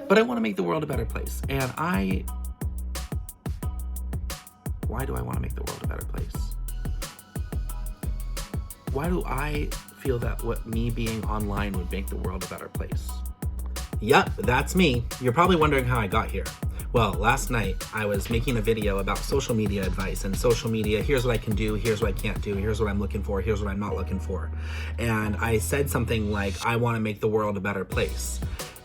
But I want to make the world a better place. And why do I want to make the world a better place? Why do I feel that what me being online would make the world a better place? Yep, that's me. You're probably wondering how I got here. Well, last night I was making a video about social media advice and social media. Here's what I can do, here's what I can't do, here's what I'm looking for, here's what I'm not looking for. And I said something like, I want to make the world a better place.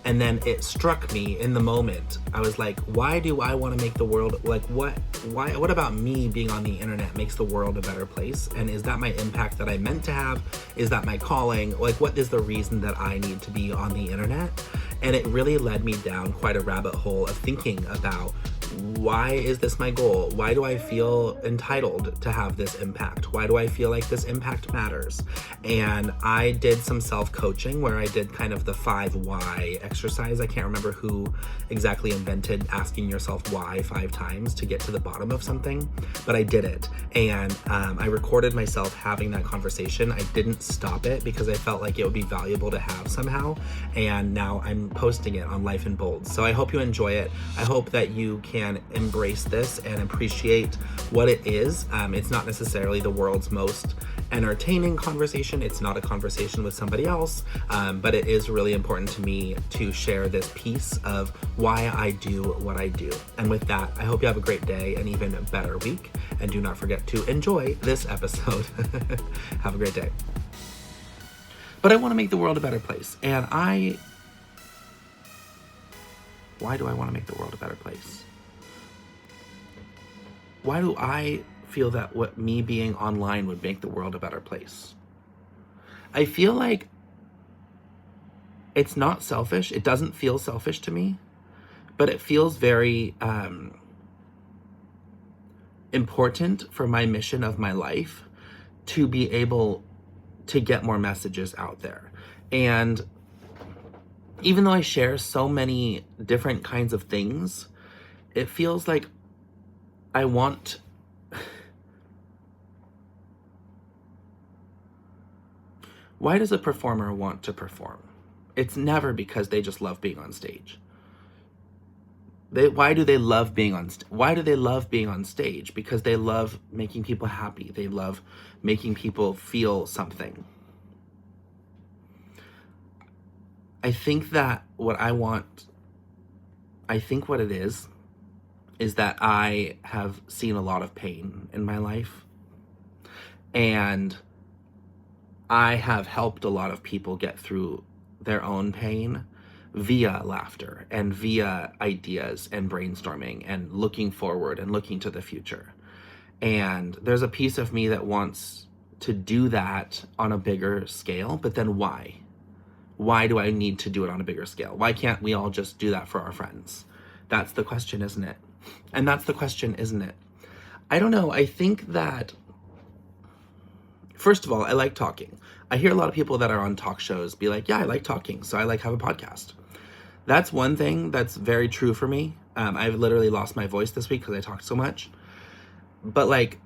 And then it struck me in the moment. I was like, why do I want to make the world, like what about me being on the internet makes the world a better place? And is that my impact that I meant to have? Is that my calling? Like, what is the reason that I need to be on the internet? And it really led me down quite a rabbit hole of thinking about, why is this my goal? Why do I feel entitled to have this impact? Why do I feel like this impact matters? And I did some self-coaching where I did kind of the 5 why exercise. I can't remember who exactly invented asking yourself why 5 times to get to the bottom of something, but I did it. And I recorded myself having that conversation. I didn't stop it because I felt like it would be valuable to have somehow. And now I'm posting it on Life in Bold. So I hope you enjoy it. I hope that you can embrace this and appreciate what it is. It's not necessarily the world's most entertaining conversation. It's not a conversation with somebody else, but it is really important to me to share this piece of why I do what I do. And with that, I hope you have a great day and even a better week. And do not forget to enjoy this episode. Have a great day. But I want to make the world a better place. And why do I want to make the world a better place? Why do I feel that what me being online would make the world a better place? I feel like it's not selfish. It doesn't feel selfish to me, but it feels very important for my mission of my life to be able to get more messages out there. And even though I share so many different kinds of things, it feels like I want why does a performer want to perform? It's never because they just love being on stage. Why do they love being on stage? Because they love making people happy. They love making people feel something. I think that what it is that I have seen a lot of pain in my life, and I have helped a lot of people get through their own pain via laughter and via ideas and brainstorming and looking forward and looking to the future. And there's a piece of me that wants to do that on a bigger scale, but then why? Why do I need to do it on a bigger scale? Why can't we all just do that for our friends? That's the question, isn't it? And that's the question, isn't it? I don't know. I think that, first of all, I like talking. I hear a lot of people that are on talk shows be like, yeah, I like talking, so I like have a podcast. That's one thing that's very true for me. I've literally lost my voice this week because I talked so much. But like,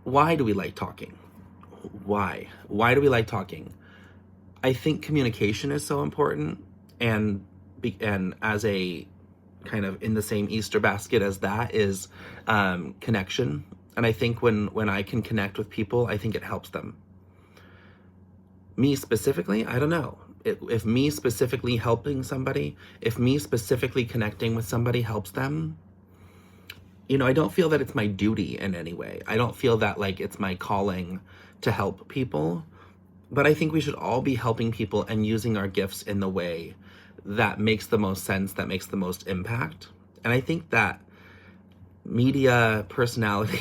why do we like talking? Why? Why do we like talking? I think communication is so important, and as a kind of in the same Easter basket as that is connection. And I think when I can connect with people, I think it helps them. Me specifically, I don't know. If me specifically helping somebody, if me specifically connecting with somebody helps them, I don't feel that it's my duty in any way. I don't feel that like it's my calling to help people. But I think we should all be helping people and using our gifts in the way that makes the most sense, that makes the most impact. And I think that media personality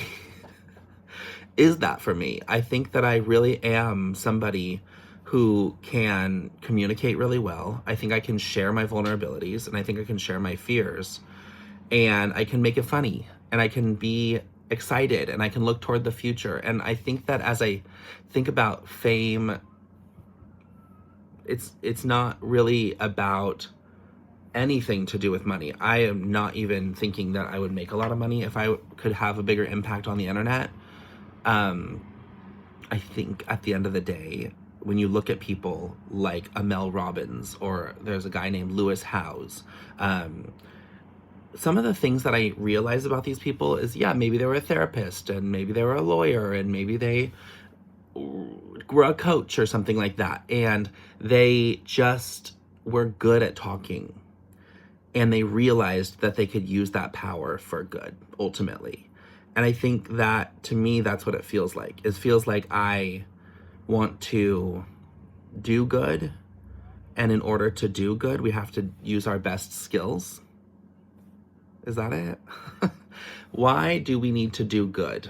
is that for me. I think that I really am somebody who can communicate really well. I think I can share my vulnerabilities, and I think I can share my fears, and I can make it funny, and I can be excited, and I can look toward the future. And I think that as I think about fame, it's not really about anything to do with money. I am not even thinking that I would make a lot of money if I could have a bigger impact on the internet. I think at the end of the day, when you look at people like Mel Robbins, or there's a guy named Lewis Howes, some of the things that I realized about these people is, yeah, maybe they were a therapist, and maybe they were a lawyer, and maybe they were a coach or something like that. And they just were good at talking. And they realized that they could use that power for good, ultimately. And I think that, to me, that's what it feels like. It feels like I want to do good. And in order to do good, we have to use our best skills. Is that it? Why do we need to do good?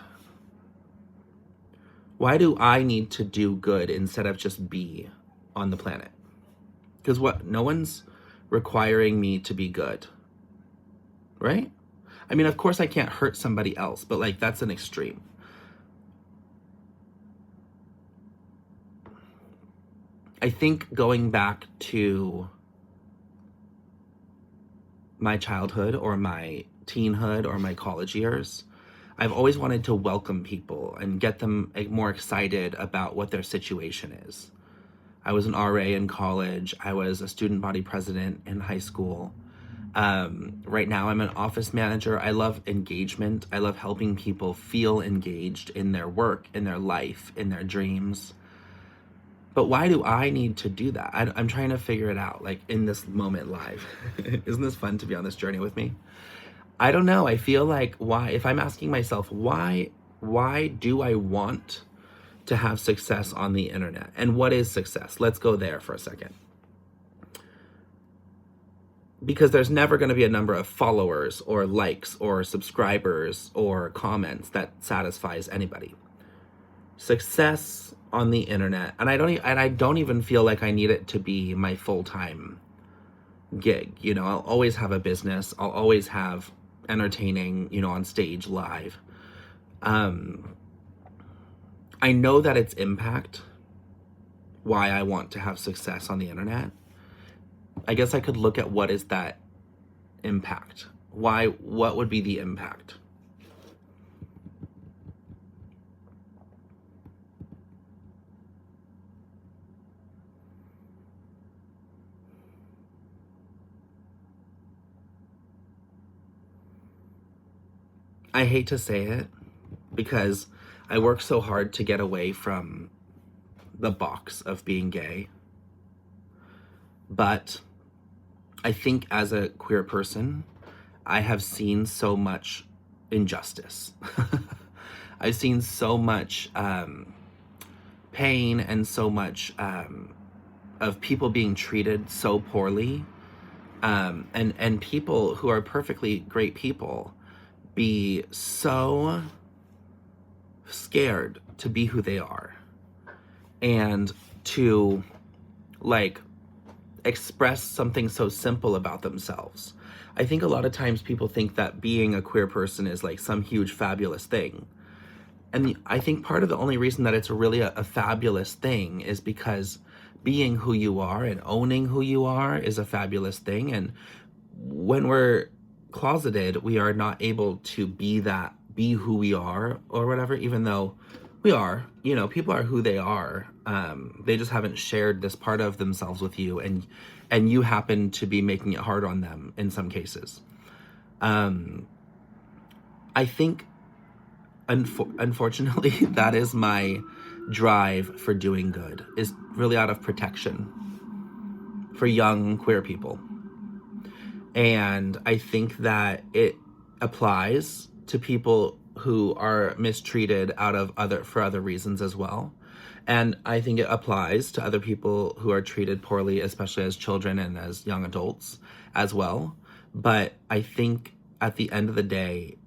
Why do I need to do good instead of just be on the planet? Because no one's requiring me to be good, right? I mean, of course I can't hurt somebody else, but like, that's an extreme. I think going back to my childhood or my teenhood or my college years, I've always wanted to welcome people and get them more excited about what their situation is. I was an RA in college. I was a student body president in high school. Right now I'm an office manager. I love engagement. I love helping people feel engaged in their work, in their life, in their dreams. But why do I need to do that? I'm trying to figure it out, like, in this moment live. Isn't this fun to be on this journey with me? I don't know. I feel like, why, if I'm asking myself, why do I want to have success on the internet? And what is success? Let's go there for a second. Because there's never going to be a number of followers or likes or subscribers or comments that satisfies anybody. Success on the internet, and I don't even feel like I need it to be my full-time gig. You know, I'll always have a business. I'll always have entertaining, you know, on stage, live. I know that it's impact why I want to have success on the internet. I guess I could look at what is that impact. What would be the impact? I hate to say it because I work so hard to get away from the box of being gay. But I think as a queer person, I have seen so much injustice. I've seen so much pain and so much of people being treated so poorly, and people who are perfectly great people be so scared to be who they are and to, like, express something so simple about themselves. I think a lot of times people think that being a queer person is like some huge fabulous thing. And I think part of the only reason that it's really a fabulous thing is because being who you are and owning who you are is a fabulous thing. And when we're closeted, we are not able to be who we are or whatever, even though we are, you know, people are who they are. They just haven't shared this part of themselves with you, and you happen to be making it hard on them in some cases. I think, unfortunately, that is my drive for doing good, is really out of protection for young queer people. And I think that it applies to people who are mistreated for other reasons as well. And I think it applies to other people who are treated poorly, especially as children and as young adults as well. But I think at the end of the day,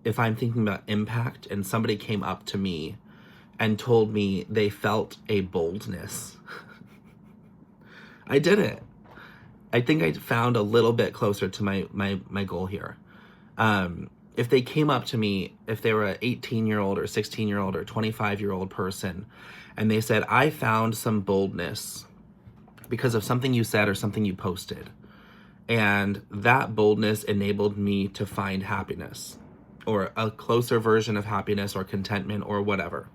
if I'm thinking about impact and somebody came up to me and told me they felt a boldness, I did it. I think I found a little bit closer to my goal here. If they came up to me, if they were an 18-year-old or 16-year-old or 25-year-old person, and they said, I found some boldness because of something you said or something you posted, and that boldness enabled me to find happiness, or a closer version of happiness or contentment or whatever,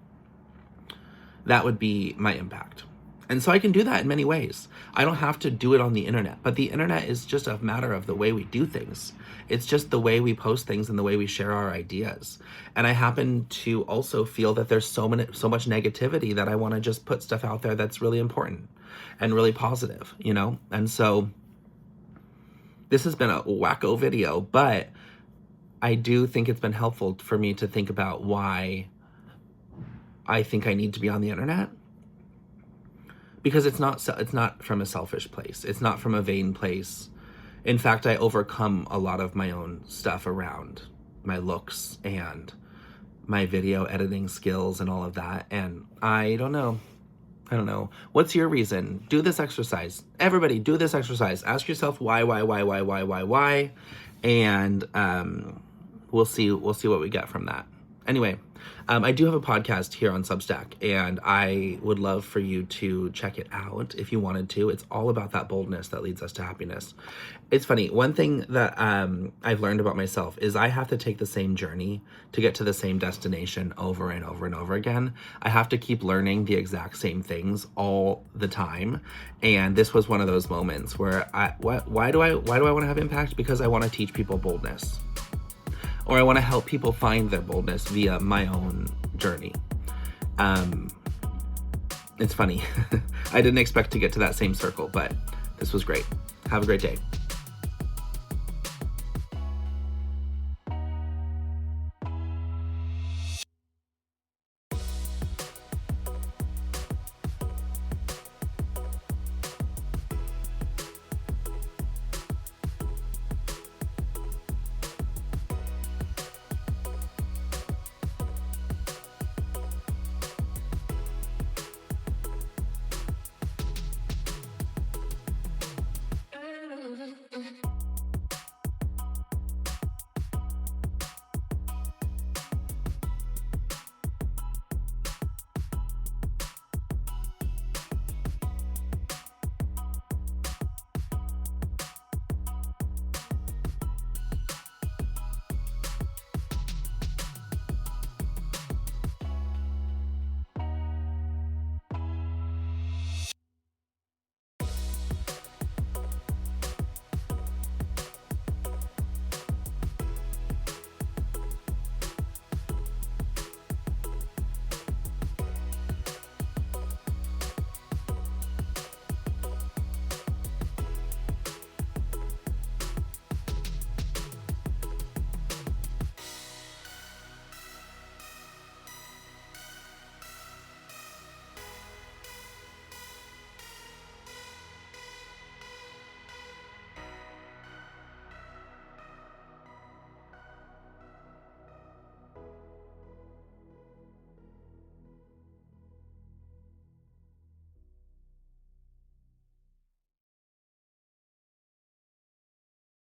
that would be my impact. And so I can do that in many ways. I don't have to do it on the internet, but the internet is just a matter of the way we do things. It's just the way we post things and the way we share our ideas. And I happen to also feel that there's so much negativity that I want to just put stuff out there that's really important and really positive, you know? And so this has been a wacko video, but I do think it's been helpful for me to think about why I think I need to be on the internet. Because it's not from a selfish place. It's not from a vain place. In fact, I overcome a lot of my own stuff around my looks and my video editing skills and all of that. And I don't know. What's your reason? Do this exercise. Everybody, do this exercise. Ask yourself why, and we'll see what we get from that. Anyway, I do have a podcast here on Substack, and I would love for you to check it out if you wanted to. It's all about that boldness that leads us to happiness. It's funny. One thing that I've learned about myself is I have to take the same journey to get to the same destination over and over and over again. I have to keep learning the exact same things all the time. And this was one of those moments where why do I want to have impact? Because I want to teach people boldness. Or I want to help people find their boldness via my own journey. It's funny. I didn't expect to get to that same circle, but this was great. Have a great day.